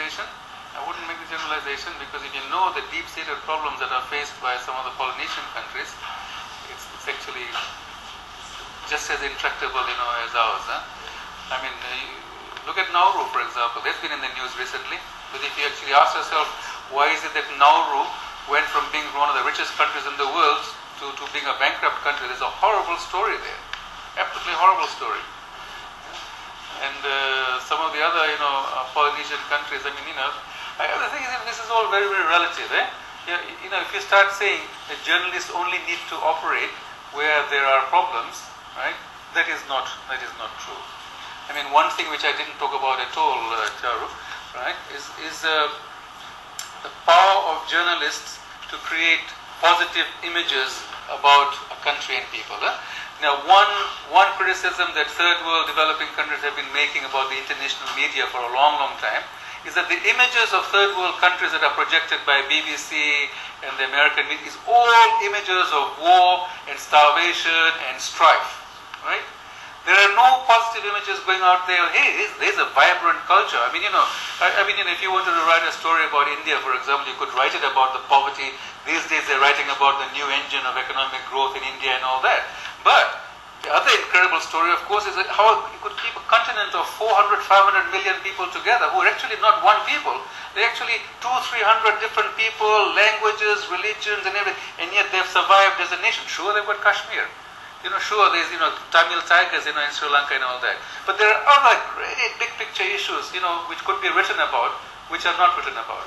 generalization. I wouldn't make the generalization, because if you know the deep-seated problems that are faced by some of the Polynesian countries, it's actually just as intractable, as ours. I mean, look at Nauru, for example. That's been in the news recently. But if you actually ask yourself, why is it that Nauru went from being one of the richest countries in the world to being a bankrupt country? There's a horrible story there. Absolutely horrible story. And some of the other, Polynesian countries, I mean, the thing is, this is all very, very relative. If you start saying that journalists only need to operate where there are problems, right? That is not true. I mean, one thing which I didn't talk about at all, Charu, right, is the power of journalists to create positive images about a country and people. Now, one criticism that third world developing countries have been making about the international media for a long, long time is that the images of third world countries that are projected by BBC and the American media is all images of war and starvation and strife, right? There are no positive images going out there. Hey, there's a vibrant culture. I mean, if you wanted to write a story about India, for example, you could write it about the poverty. These days they're writing about the new engine of economic growth in India and all that. But the other incredible story, of course, is how you could keep a continent of 400, 500 million people together who are actually not one people. They're actually 200, 300 different people, languages, religions and everything, and yet they've survived as a nation. Sure, they've got Kashmir. Sure, there's, Tamil Tigers, in Sri Lanka and all that. But there are other great big picture issues, which could be written about, which are not written about.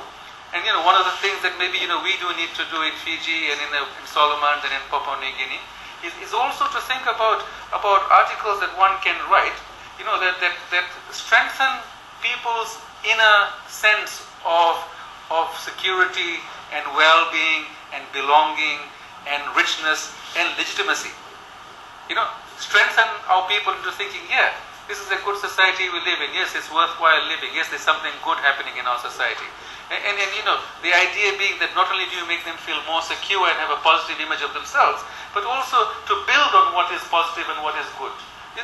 And, one of the things that maybe, we do need to do in Fiji and in Solomons and in Papua New Guinea is also to think about articles that one can write, that strengthen people's inner sense of security and well-being and belonging and richness and legitimacy. Strengthen our people into thinking, yeah, this is a good society we live in. Yes, it's worthwhile living. Yes, there's something good happening in our society. And the idea being that not only do you make them feel more secure and have a positive image of themselves, but also to build on what is positive and what is good.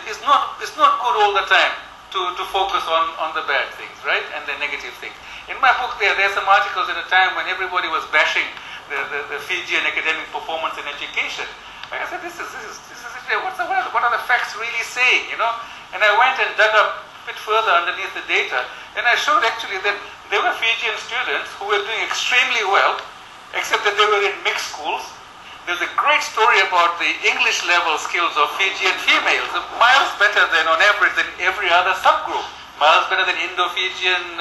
It's not good all the time to focus on the bad things, right, and the negative things. In my book there are some articles at a time when everybody was bashing the Fijian academic performance in education. I said, this is what are the facts really saying, And I went and dug up a bit further underneath the data, and I showed actually that there were Fijian students who were doing extremely well, except that they were in mixed schools. There's a great story about the English level skills of Fijian females, miles better than on average than every other subgroup, miles better than Indo-Fijian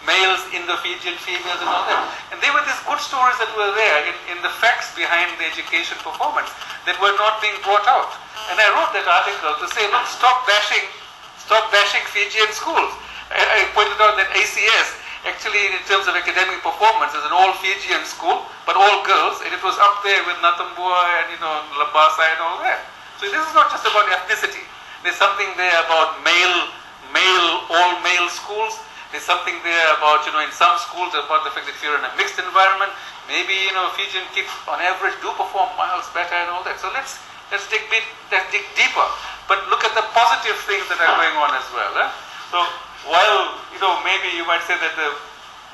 males, Indo-Fijian females and all that. And there were these good stories that were there in the facts behind the education performance that were not being brought out. And I wrote that article to say, look, stop bashing Fijian schools. I pointed out that ACS, actually in terms of academic performance, is an all Fijian school, but all girls, and it was up there with Natambua and Labasa and all that. So this is not just about ethnicity. There's something there about all male schools. There's something there about, in some schools about the fact that if you're in a mixed environment, maybe, Fijian kids on average do perform miles better and all that. So let's dig deeper. But look at the positive things that are going on as well. So while, maybe you might say that the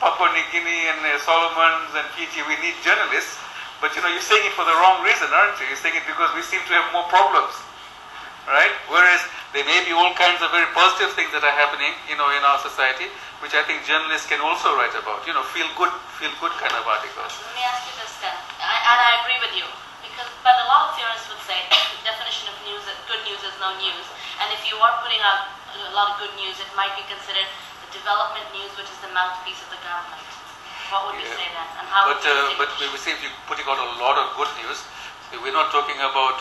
Papua New Guinea and Solomons and Fiji, we need journalists, but you're saying it for the wrong reason, aren't you? You're saying it because we seem to have more problems, right? Whereas there may be all kinds of very positive things that are happening, in our society, which I think journalists can also write about, feel good kind of articles. Let me ask you this then, and I agree with you, but a lot of theorists would say that the definition of news, good news is no news, and if you are putting out a lot of good news, it might be considered the development news, which is the mouthpiece of the government. What would you say then? And how but we say if you're putting out a lot of good news, we're not talking about,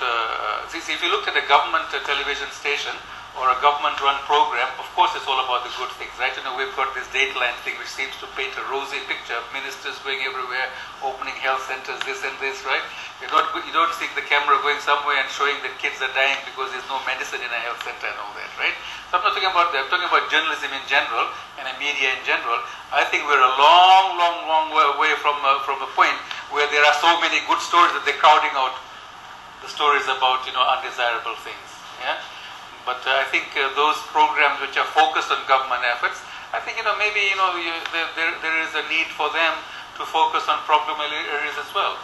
if you looked at a government television station or a government-run program, of course it's all about the good things, right? We've got this Dateline thing which seems to paint a rosy picture of ministers going everywhere, opening health centers, this and this, right? You don't see the camera going somewhere and showing that kids are dying because there's no medicine in a health center and all that, right? So I'm not talking about that. I'm talking about journalism in general and media in general. I think we're a long, long, long way away from a point where there are so many good stories that they're crowding out the stories about, undesirable things, yeah? But I think those programs which are focused on government efforts I think maybe there is a need for them to focus on problem areas as well.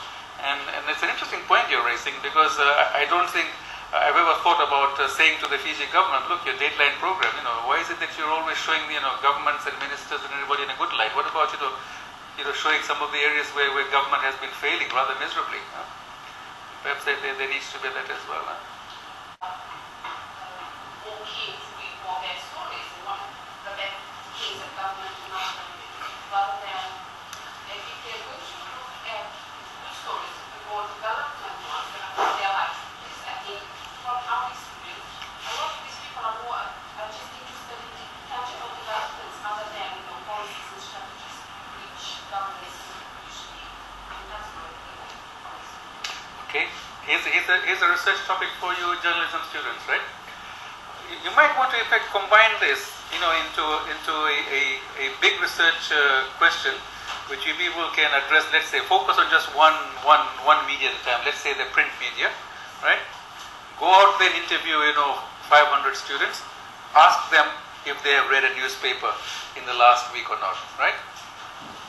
And it's an interesting point you're raising, because I don't think I've ever thought about saying to the Fiji government, look, your Dateline program, why is it that you're always showing governments and ministers and everybody in a good light? What about showing some of the areas where government has been failing rather miserably? Perhaps there needs to be that as well. Okay, here's a research topic for you journalism students, right? You might want to in fact combine this, into a big research question, which you people can address. Let's say focus on just one media at a time. Let's say the print media, right? Go out there and interview 500 students. Ask them if they have read a newspaper in the last week or not, right?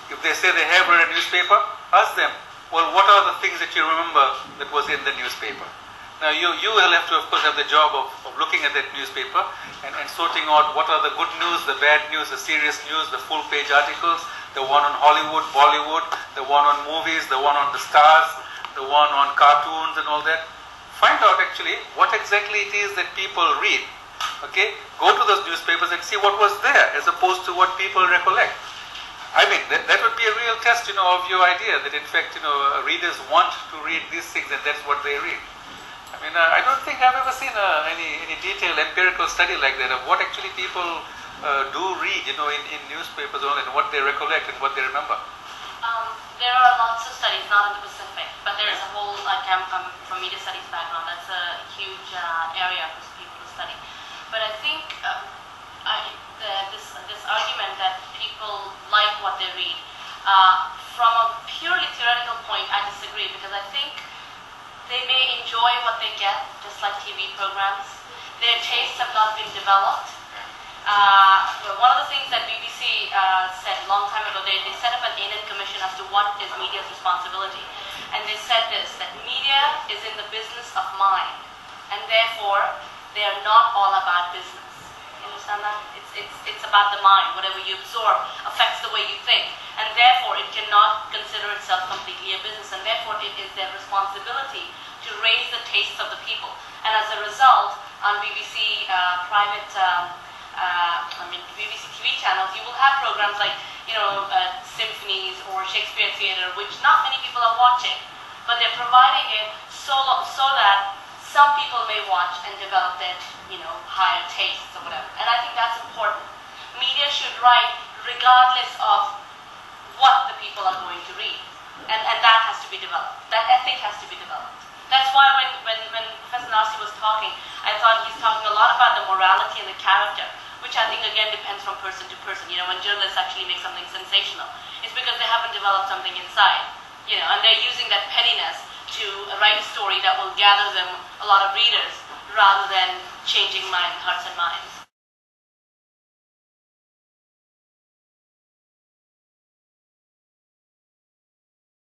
If they say they have read a newspaper, ask them, well, what are the things that you remember that was in the newspaper? Now, you will have to, of course, have the job of looking at that newspaper and sorting out what are the good news, the bad news, the serious news, the full-page articles, the one on Hollywood, Bollywood, the one on movies, the one on the stars, the one on cartoons and all that. Find out, actually, what exactly it is that people read. Okay? Go to those newspapers and see what was there as opposed to what people recollect. I mean, that would be a real test, of your idea that in fact, readers want to read these things and that's what they read. I mean, I don't think I've ever seen any detailed empirical study like that of what actually people do read, in newspapers only, and what they recollect and what they remember. There are lots of studies, not in the Pacific, but there is a whole, I'm from media studies background, that's a huge area for people to study. But I think this argument that people like what they read, from a purely theoretical point, I disagree, because I think they may enjoy what they get, just like TV programs. Their tastes have not been developed. One of the things that BBC said a long time ago, they set up an Anand Commission as to what is media's responsibility. And they said this, that media is in the business of mind, and therefore they are not all about business. You understand that? It's about the mind. Whatever you absorb affects the way you think, and therefore it cannot consider itself completely a business, and therefore it is their responsibility to raise the tastes of the people. And as a result, on BBC BBC TV channels, you will have programs like symphonies or Shakespeare Theatre, which not many people are watching, but they're providing it so that some people may watch and develop their higher tastes or whatever. And I think that's important. Media should write regardless of what the people are going to read, and that has to be developed. That ethic has to be developed. That's why when Professor Narsi was talking, I thought he's talking a lot about the morality and the character, which I think again depends from person to person. When journalists actually make something sensational, it's because they haven't developed something inside, and they're using that pettiness to write a story that will gather them a lot of readers rather than changing hearts and minds.